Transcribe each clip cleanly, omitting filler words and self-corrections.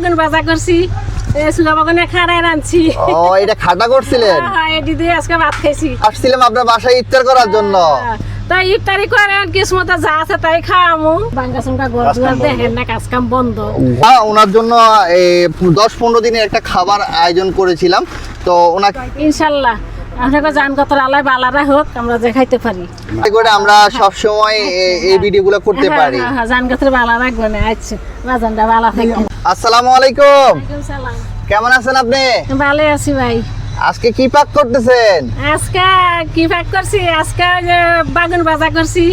বাগান বাজা করছি, সুগা বাগানে খাড়ায় রাঁধছি। ও, এটা খাটা করছিলেন? হ্যাঁ, এটি দিয়ে আজকে ভাত খাইছি। আসছিলাম আপনার বাসায় ইফতার করার জন্য। তাই ইফতারি করেন, কিসমতে যা আছে তাই খাওয়ামু। বাঙ্গাসুঙ্গা ঘর দুয়ার দেখেন না, কাজ কাম বন্ধ। ওনার জন্য 10-15 দিনের একটা খাবার আয়োজন করেছিলাম, তো ওনাকে ইনশাল্লাহ আপনাকে জান কত আল্লাহ বালারা হোক, আমরা যে খাইতে পারি করে আমরা সব সময় এই ভিডিওগুলো করতে পারি। জান কত বালা রাখবো না। আচ্ছা, বাজানটা বালা থাকবে। আসসালামু আলাইকুম, কেমন আছেন আপনি? ভালো আছি ভাই। আজকে কি পাক করতেছেন? আজকে কি পাক করছি, আজকে যে বাগান বাজা করছি,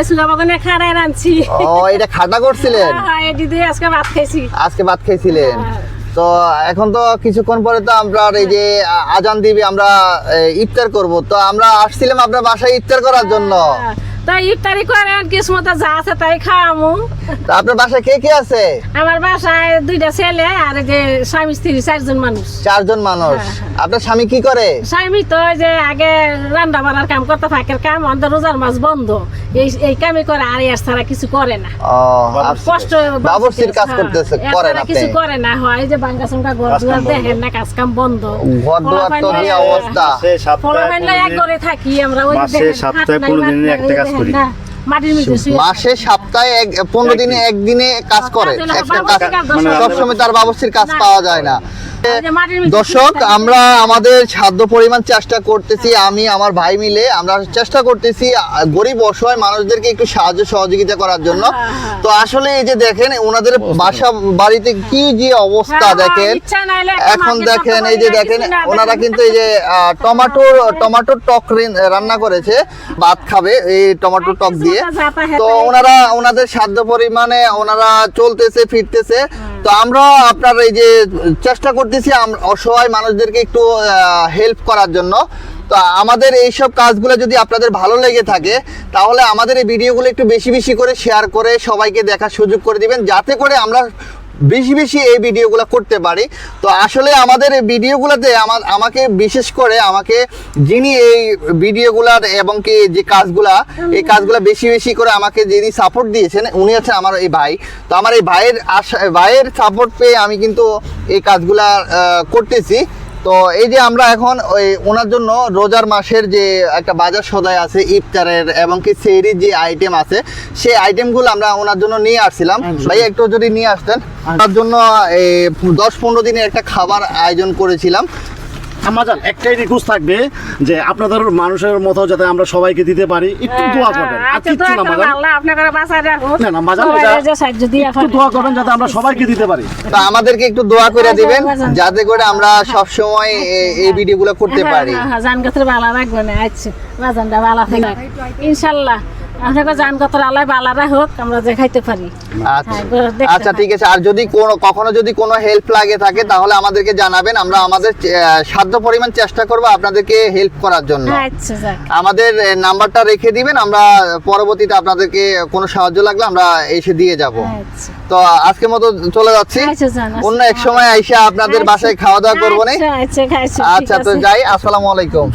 সুগা বাগানে খাড়ায় রাঁধছি। ও, এটা খাটা করছিলেন? হ্যাঁ, এটি দিয়ে আজকে ভাত খাইছি। আজকে ভাত খাইছিলেন? তো এখন তো কিছুক্ষণ পরে তো আমরা এই যে আজান দিবে, আমরা ইফতার করব, তো আমরা আসছিলাম আপনার বাসায় ইফতার করার জন্য। তাই ইফতারি করেন, কিসমতে যা আছে তাই খাওয়ামু। তো আপনার বাসায় কে কে আছে? আমার বাসায় 2টা ছেলে আর এই যে স্বামী স্ত্রী 4জন মানুষ। 4জন মানুষ। আপনার স্বামী কি করে? স্বামী তো ওই যে আগে রান্না বান্নার কাম করতে ফাঁকের কাম, অন্তর রোজার মাছ বন্ধ, এই কামই করে, আর এর ছাড়া কিছু করে না। কষ্ট বাবুর্চির কাজ করতেছে, করেন আপনি? কিছু করে না, হয় যে বাঙ্গাসুঙ্গা ঘর দুয়ার দেখেন না, কাজ কাম বন্ধ। ঘর দুয়ার তো এই অবস্থা। এক ঘরে থাকি আমরা, ওই সপ্তাহে 15 দিনে একটা কাজ করি। মাসে সপ্তাহে 15 দিনে একদিনে কাজ করে, একটা কাজ। সবসময় তার বাবুর্চির কাজ পাওয়া যায় না। দর্শক, আমরা আমাদের সাধ্য পরিমাণ চেষ্টা করতেছি, আমি আমার ভাই মিলে আমরা চেষ্টা করতেছি গরিব অসহায় মানুষদেরকে একটু সাহায্য সহযোগিতা করার জন্য। তো আসলে এই যে দেখেন ওনাদের বাসা বাড়িতে কি যে অবস্থা দেখেন। এখন দেখেন, এই যে দেখেন ওনারা কিন্তু এই যে টমেটোর টক রান্না করেছে, ভাত খাবে এই টমেটোর টক দিয়ে। তো ওনাদের সাধ্য পরিমাণে ওনারা চলতেছে ফিরতেছে। তো আমরা আপনার এই যে চেষ্টা করতেছি অসহায় মানুষদেরকে একটু হেল্প করার জন্য। তো আমাদের এইসব কাজগুলো যদি আপনাদের ভালো লেগে থাকে, তাহলে আমাদের এই ভিডিওগুলো একটু বেশি বেশি করে শেয়ার করে সবাইকে দেখার সুযোগ করে দিবেন, যাতে করে আমরা বেশি বেশি এই ভিডিওগুলো করতে পারি। তো আসলে আমাদের এই ভিডিওগুলোতে আমাকে বিশেষ করে যিনি এই ভিডিওগুলার এবং কি যে এই কাজগুলা বেশি বেশি করে আমাকে যিনি সাপোর্ট দিয়েছেন, উনি হচ্ছেন আমার এই ভাই। তো আমার এই ভাইয়ের সাপোর্ট পেয়ে আমি কিন্তু এই কাজগুলা করতেছি। তো এই যে আমরা এখন ওনার জন্য রোজার মাসের যে একটা বাজার সদাই আছে ইফতারের এবং কি সেহরির যে আইটেম আছে, সেই আইটেমগুলো আমরা ওনার জন্য নিয়ে আসছিলাম। ভাই একটু যদি নিয়ে আসতেন। তার জন্য 10-15 দিনের একটা খাবার আয়োজন করেছিলাম। আমাজান, একটাই রিকোয়েস্ট থাকবে যে আপনাদের মানুষের মতো যাতে আমরা সবাইকে দিতে পারি, একটু দোয়া করবেন। আর কিচ্ছু না মাজান, আল্লাহ আপনাদের বাঁচায় রাখুন। না মাজান, একটু দোয়া করবেন যাতে আমরা সবাইকে দিতে পারি। তো আমাদেরকে একটু দোয়া করে দিবেন, যাতে করে আমরা সব সময় এই ভিডিওগুলো করতে পারি। জান কত ভালো রাখবো না। আচ্ছা, বাজানটা ভালো থাকবে ইনশাআল্লাহ। আপনাকে জান কত আল্লাহ বালারা হোক, আমরা যে খাইতে পারি। আচ্ছা, ঠিক আছে। আর যদি কখনো কোনো হেল্প লাগে থাকে, তাহলে আমাদেরকে জানাবেন, আমরা আমাদের সাধ্য পরিমাণ চেষ্টা করব আপনাদেরকে হেল্প করার জন্য। আমাদের নাম্বারটা রেখে দিবেন, আমরা পরবর্তীতে আপনাদেরকে কোনো সাহায্য লাগলে আমরা এসে দিয়ে যাব। তো আজকের মতো চলে যাচ্ছি, অন্য এক সময় আইসা আপনাদের বাসায় খাওয়া দাওয়া করবো না। আচ্ছা, তো যাই। আসসালামু আলাইকুম।